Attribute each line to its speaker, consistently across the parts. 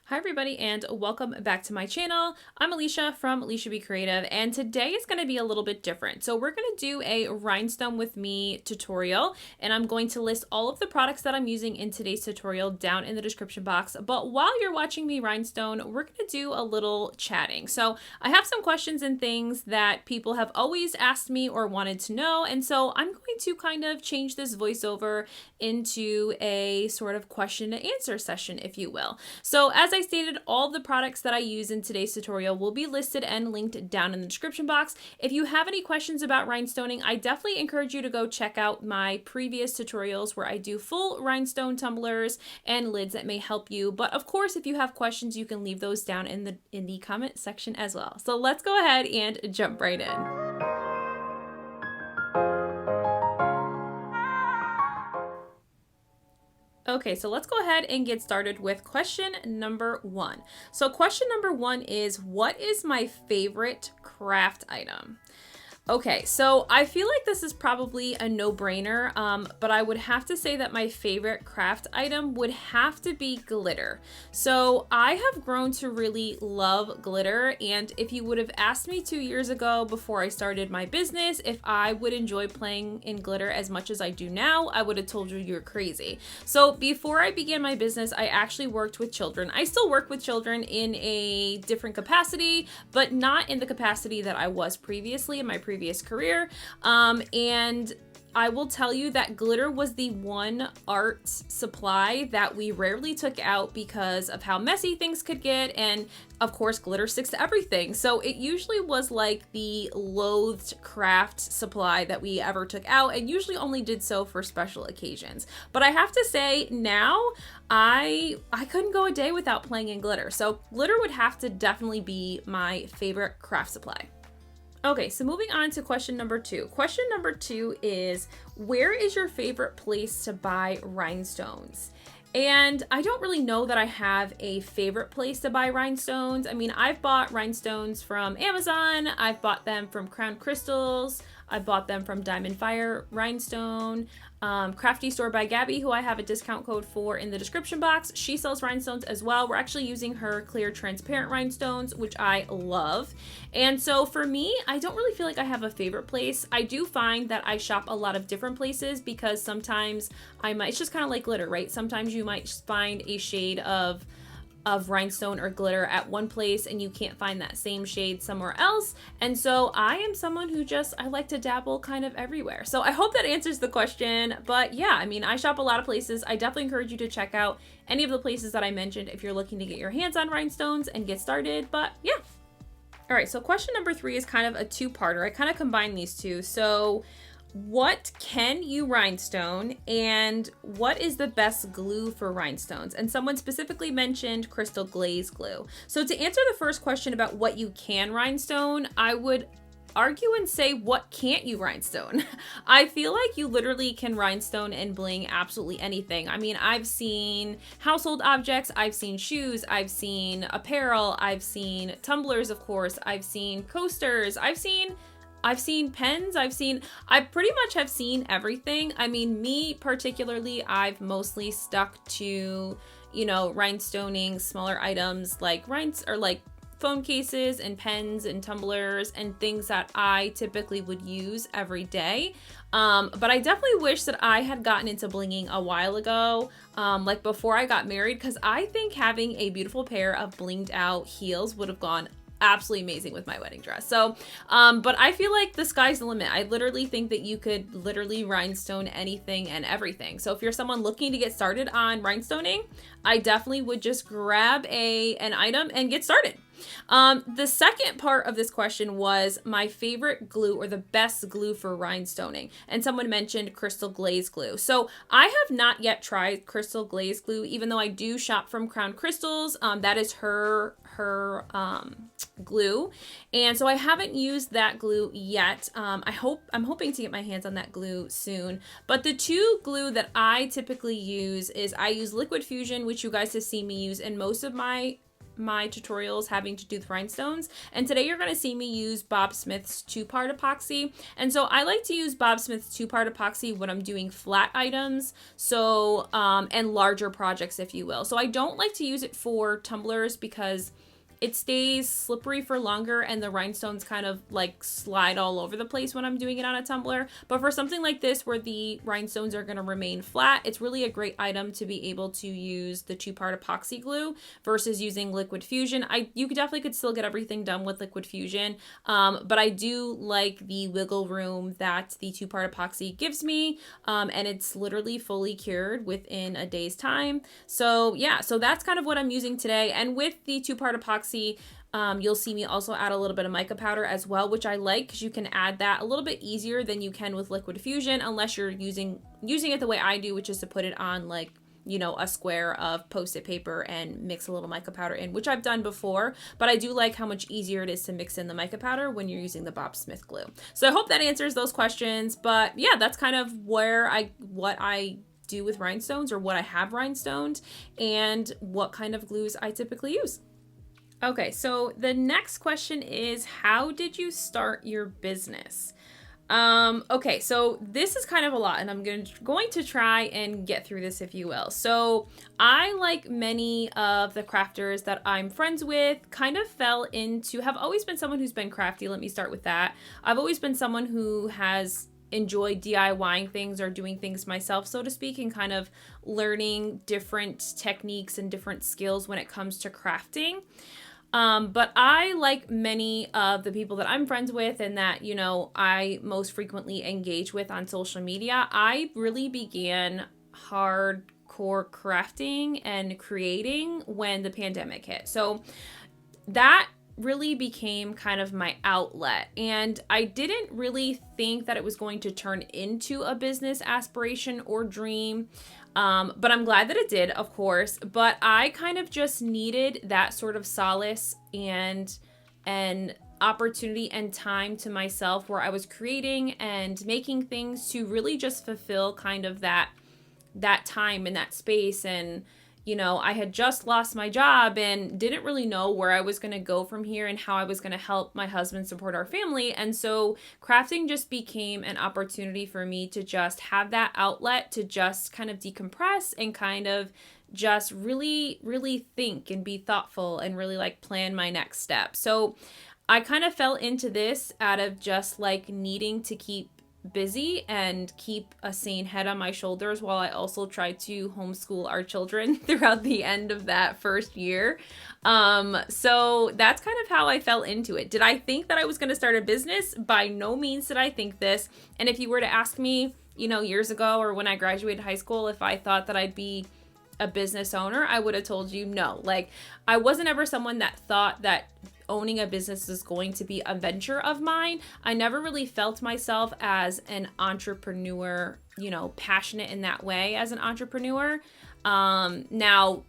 Speaker 1: Hi everybody and welcome back to my channel. I'm Alicia from Alicia Be Creative, and today is going to be a little bit different. So we're going to do a rhinestone with me tutorial, and I'm going to list all of the products that I'm using in today's tutorial down in the description box. But while you're watching me rhinestone, we're going to do a little chatting. So I have some questions and things that people have always asked me or wanted to know, and so I'm going to kind of change this voiceover into a sort of question and answer session, if you will. So as I stated, all the products that I use in today's tutorial will be listed and linked down in the description box. If you have any questions about rhinestoning, I definitely encourage you to go check out my previous tutorials where I do full rhinestone tumblers and lids that may help you. But of course, if you have questions, you can leave those down in the comment section as well. So let's go ahead and jump right in. Okay, so let's go ahead and get started with question number one. So question number one is, what is my favorite craft item? Okay, so I feel like this is probably a no-brainer, but I would have to say that my favorite craft item would have to be glitter. So I have grown to really love glitter, and if you would have asked me 2 years ago before I started my business if I would enjoy playing in glitter as much as I do now, I would have told you you're crazy. So before I began my business, I actually worked with children. I still work with children in a different capacity, but not in the capacity that I was previously in my previous career. And I will tell you that glitter was the one art supply that we rarely took out because of how messy things could get, and of course glitter sticks to everything. So it usually was like the loathed craft supply that we ever took out, and usually only did so for special occasions. But I have to say now I couldn't go a day without playing in glitter. So glitter would have to definitely be my favorite craft supply. Okay, so moving on to question number two. Question number two is, where is your favorite place to buy rhinestones? And I don't really know that I have a favorite place to buy rhinestones. I mean, I've bought rhinestones from Amazon. I've bought them from Crown Crystals. I bought them from Diamond Fire Rhinestone. Crafty store by Gabi, who I have a discount code for in the description box. She sells rhinestones as well. We're actually using her clear transparent rhinestones, which I love. And so for me, I don't really feel like I have a favorite place. I do find that I shop a lot of different places because sometimes it's just kind of like glitter, right? Sometimes you might find a shade of rhinestone or glitter at one place and you can't find that same shade somewhere else. And so I am someone who I like to dabble kind of everywhere. So I hope that answers the question. But yeah, I mean, I shop a lot of places. I definitely encourage you to check out any of the places that I mentioned if you're looking to get your hands on rhinestones and get started. But yeah. All right, so question number three is kind of a two-parter. I kind of combined these two. So what can you rhinestone, and what is the best glue for rhinestones? And someone specifically mentioned crystal glaze glue. So to answer the first question about what you can rhinestone, I would argue and say, what can't you rhinestone? I feel like you literally can rhinestone and bling absolutely anything. I mean, I've seen household objects, I've seen shoes, I've seen apparel, I've seen tumblers, of course, I've seen coasters, I've seen pens, I pretty much have seen everything. I mean, me particularly, I've mostly stuck to, rhinestoning smaller items like phone cases and pens and tumblers and things that I typically would use every day. But I definitely wish that I had gotten into blinging a while ago, like before I got married, because I think having a beautiful pair of blinged out heels would have gone absolutely amazing with my wedding dress. So, but I feel like the sky's the limit. I literally think that you could literally rhinestone anything and everything. So if you're someone looking to get started on rhinestoning, I definitely would just grab an item and get started. The second part of this question was my favorite glue or the best glue for rhinestoning. And someone mentioned crystal glaze glue. So I have not yet tried crystal glaze glue, even though I do shop from Crown Crystals. That is her glue. And so I haven't used that glue yet. I'm hoping to get my hands on that glue soon. But the two glue that I typically use is I use Liquid Fusion, which you guys have seen me use in most of my my tutorials having to do with rhinestones. And today you're going to see me use Bob Smith's 2-part epoxy. And so I like to use Bob Smith's 2-part epoxy when I'm doing flat items. So, and larger projects, if you will. So I don't like to use it for tumblers because it stays slippery for longer and the rhinestones kind of like slide all over the place when I'm doing it on a tumbler. But for something like this where the rhinestones are going to remain flat, it's really a great item to be able to use the 2-part epoxy glue versus using liquid fusion. You definitely could still get everything done with liquid fusion, but I do like the wiggle room that the 2-part epoxy gives me, and it's literally fully cured within a day's time. So yeah, so that's kind of what I'm using today. And with the 2-part epoxy, you'll see me also add a little bit of mica powder as well, which I like because you can add that a little bit easier than you can with liquid fusion, unless you're using it the way I do, which is to put it on like, you know, a square of Post-it paper and mix a little mica powder in, which I've done before. But I do like how much easier it is to mix in the mica powder when you're using the Bob Smith glue. So I hope that answers those questions. But yeah, that's kind of what I do with rhinestones, or what I have rhinestoned, and what kind of glues I typically use. Okay, so the next question is, how did you start your business? Okay, so this is kind of a lot, and I'm going to try and get through this, if you will. So I, like many of the crafters that I'm friends with, kind of have always been someone who's been crafty. Let me start with that. I've always been someone who has enjoyed DIYing things or doing things myself, so to speak, and kind of learning different techniques and different skills when it comes to crafting. But I, like many of the people that I'm friends with and that, you know, I most frequently engage with on social media, I really began hardcore crafting and creating when the pandemic hit. So that really became kind of my outlet, and I didn't really think that it was going to turn into a business aspiration or dream. But I'm glad that it did, of course, but I kind of just needed that sort of solace and an opportunity and time to myself where I was creating and making things to really just fulfill kind of that time and that space. And you know, I had just lost my job and didn't really know where I was going to go from here and how I was going to help my husband support our family. And so crafting just became an opportunity for me to just have that outlet to just kind of decompress and kind of just really, really think and be thoughtful and really like plan my next step. So I kind of fell into this out of just like needing to keep busy and keep a sane head on my shoulders while I also tried to homeschool our children throughout the end of that first year. So that's kind of how I fell into it. Did I think that I was going to start a business? By no means did I think this. And if you were to ask me, you know, years ago or when I graduated high school, if I thought that I'd be a business owner, I would have told you no. Like, I wasn't ever someone that thought that owning a business is going to be a venture of mine. I never really felt myself as an entrepreneur, you know, passionate in that way as an entrepreneur. Now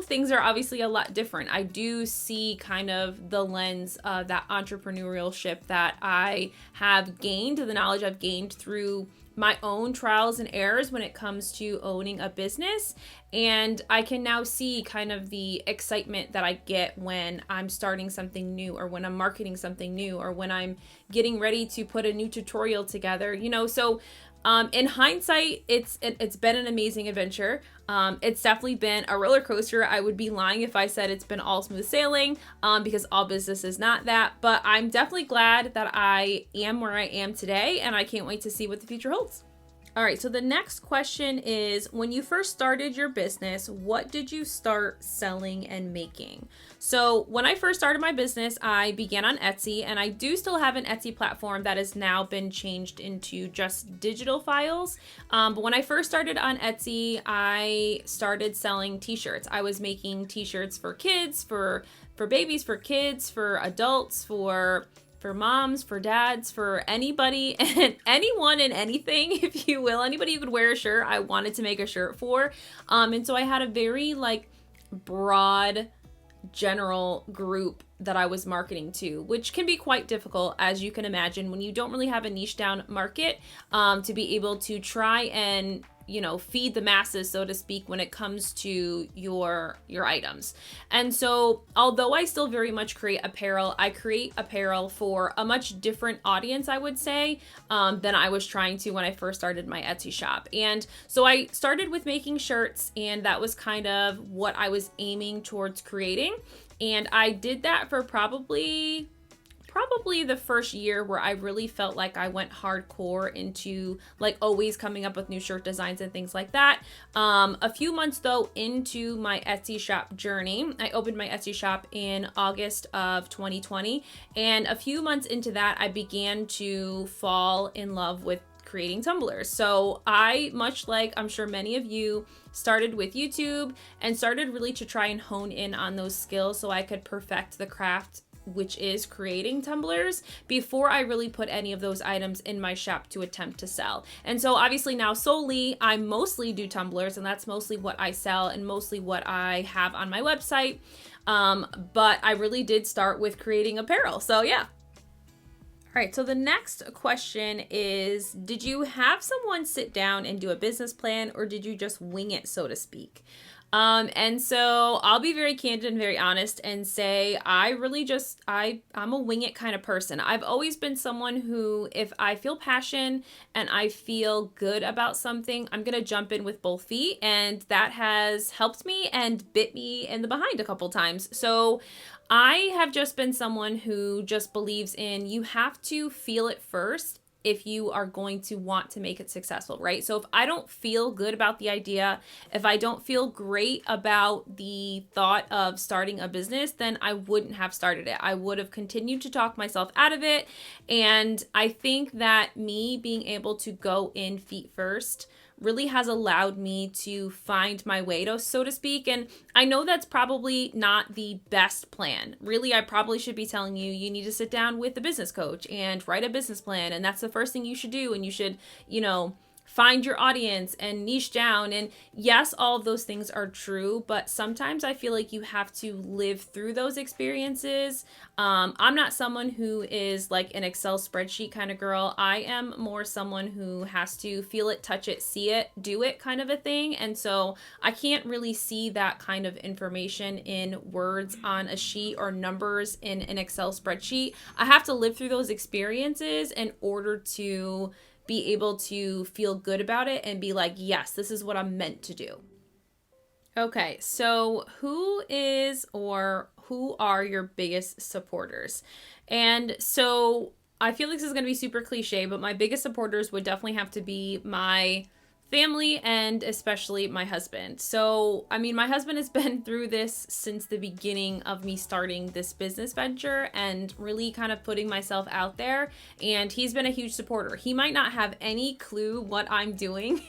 Speaker 1: things are obviously a lot different. I do see kind of the lens of that entrepreneurship that I have gained, the knowledge I've gained through my own trials and errors when it comes to owning a business. And I can now see kind of the excitement that I get when I'm starting something new, or when I'm marketing something new, or when I'm getting ready to put a new tutorial together, you know. So in hindsight, it's been an amazing adventure. It's definitely been a roller coaster. I would be lying if I said it's been all smooth sailing, because all business is not that. But I'm definitely glad that I am where I am today, and I can't wait to see what the future holds. All right, so the next question is, when you first started your business, what did you start selling and making? So when I first started my business, I began on Etsy, and I do still have an Etsy platform that has now been changed into just digital files. But when I first started on Etsy, I started selling t-shirts. I was making t-shirts for kids, for babies, for kids, for adults, for moms, for dads, for anybody and anyone and anything, if you will. Anybody who could wear a shirt, I wanted to make a shirt for. And so I had a very like broad general group that I was marketing to, which can be quite difficult, as you can imagine, when you don't really have a niche down market, to be able to try and feed the masses, so to speak, when it comes to your items. And so although I still very much create apparel, I create apparel for a much different audience, I would say, than I was trying to when I first started my Etsy shop. And so I started with making shirts, and that was kind of what I was aiming towards creating. And I did that for probably the first year, where I really felt like I went hardcore into like always coming up with new shirt designs and things like that. A few months though into my Etsy shop journey, I opened my Etsy shop in August of 2020. And a few months into that, I began to fall in love with creating tumblers. So I, much like I'm sure many of you, started with YouTube and started really to try and hone in on those skills so I could perfect the craft, which is creating tumblers, before I really put any of those items in my shop to attempt to sell. And so obviously now solely, I mostly do tumblers, and that's mostly what I sell and mostly what I have on my website. But I really did start with creating apparel. So yeah. All right, so the next question is, did you have someone sit down and do a business plan, or did you just wing it, so to speak? And so I'll be very candid and very honest and say, I'm a wing it kind of person. I've always been someone who, if I feel passion and I feel good about something, I'm going to jump in with both feet. And that has helped me and bit me in the behind a couple times. So I have just been someone who just believes in, you have to feel it first if you are going to want to make it successful, right? So if I don't feel good about the idea, if I don't feel great about the thought of starting a business, then I wouldn't have started it. I would have continued to talk myself out of it. And I think that me being able to go in feet first really has allowed me to find my way, so to speak. And I know that's probably not the best plan. Really, I probably should be telling you, you need to sit down with a business coach and write a business plan. And that's the first thing you should do. And you should, find your audience and niche down. And yes, all of those things are true, but sometimes I feel like you have to live through those experiences. I'm not someone who is like an Excel spreadsheet kind of girl. I am more someone who has to feel it, touch it, see it, do it kind of a thing. And so I can't really see that kind of information in words on a sheet or numbers in an Excel spreadsheet. I have to live through those experiences in order to be able to feel good about it and be like, yes, this is what I'm meant to do. Okay, so who are your biggest supporters? And so I feel like this is going to be super cliche, but my biggest supporters would definitely have to be my family and especially my husband. So, I mean, my husband has been through this since the beginning of me starting this business venture and really kind of putting myself out there. And he's been a huge supporter. He might not have any clue what I'm doing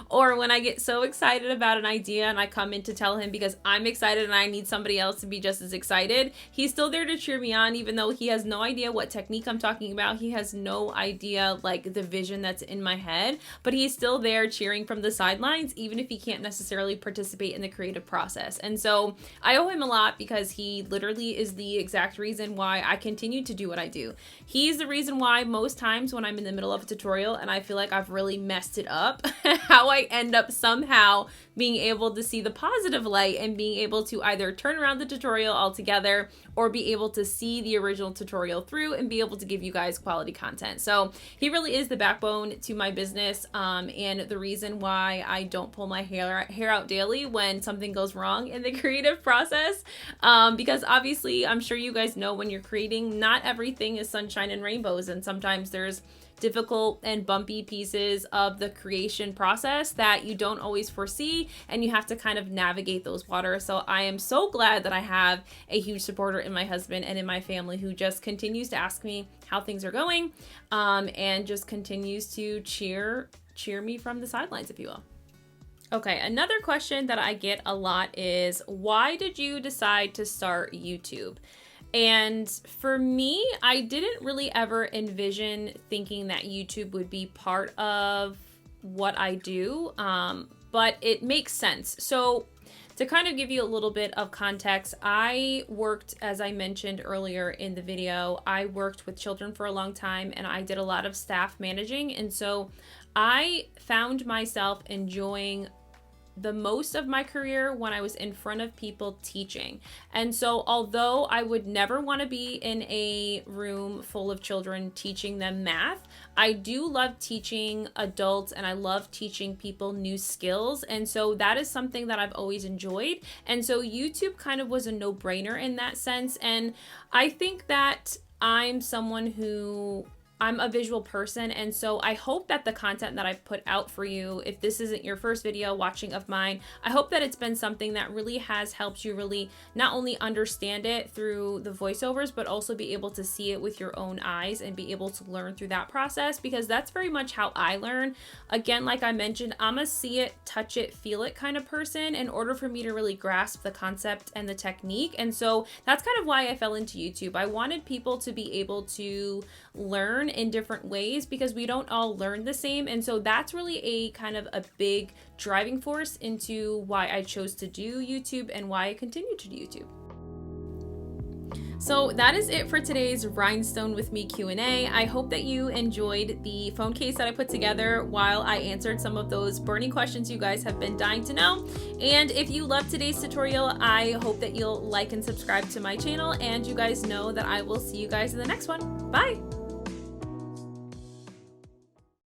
Speaker 1: or when I get so excited about an idea and I come in to tell him because I'm excited and I need somebody else to be just as excited. He's still there to cheer me on, even though he has no idea what technique I'm talking about. He has no idea like the vision that's in my head, but he's still there cheering from the sidelines, even if he can't necessarily participate in the creative process. And so I owe him a lot because he literally is the exact reason why I continue to do what I do. He's the reason why most times when I'm in the middle of a tutorial and I feel like I've really messed it up, how I end up somehow being able to see the positive light and being able to either turn around the tutorial altogether or be able to see the original tutorial through and be able to give you guys quality content. So he really is the backbone to my business, and the reason why I don't pull my hair out daily when something goes wrong in the creative process, because obviously I'm sure you guys know when you're creating, not everything is sunshine and rainbows, and sometimes there's difficult and bumpy pieces of the creation process that you don't always foresee, and you have to kind of navigate those waters. So I am so glad that I have a huge supporter in my husband and in my family who just continues to ask me how things are going, and just continues to cheer me from the sidelines, if you will. Okay, another question that I get a lot is, why did you decide to start YouTube? And for me, I didn't really ever envision thinking that YouTube would be part of what I do, but it makes sense. So to kind of give you a little bit of context, I worked, as I mentioned earlier in the video, I worked with children for a long time and I did a lot of staff managing. And so I found myself enjoying the most of my career when I was in front of people teaching. And so although I would never want to be in a room full of children teaching them math, I do love teaching adults and I love teaching people new skills. And so that is something that I've always enjoyed. And so YouTube kind of was a no-brainer in that sense. And I think that I'm someone who I'm a visual person, and so I hope that the content that I've put out for you, if this isn't your first video watching of mine, I hope that it's been something that really has helped you really not only understand it through the voiceovers, but also be able to see it with your own eyes and be able to learn through that process, because that's very much how I learn. Again, like I mentioned, I'm a see it, touch it, feel it kind of person in order for me to really grasp the concept and the technique. And so that's kind of why I fell into YouTube. I wanted people to be able to learn in different ways because we don't all learn the same. And so that's really a kind of a big driving force into why I chose to do YouTube and why I continue to do YouTube. So that is it for today's Rhinestone with Me Q&A. I hope that you enjoyed the phone case that I put together while I answered some of those burning questions you guys have been dying to know. And if you loved today's tutorial, I hope that you'll like and subscribe to my channel, and you guys know that I will see you guys in the next one. Bye!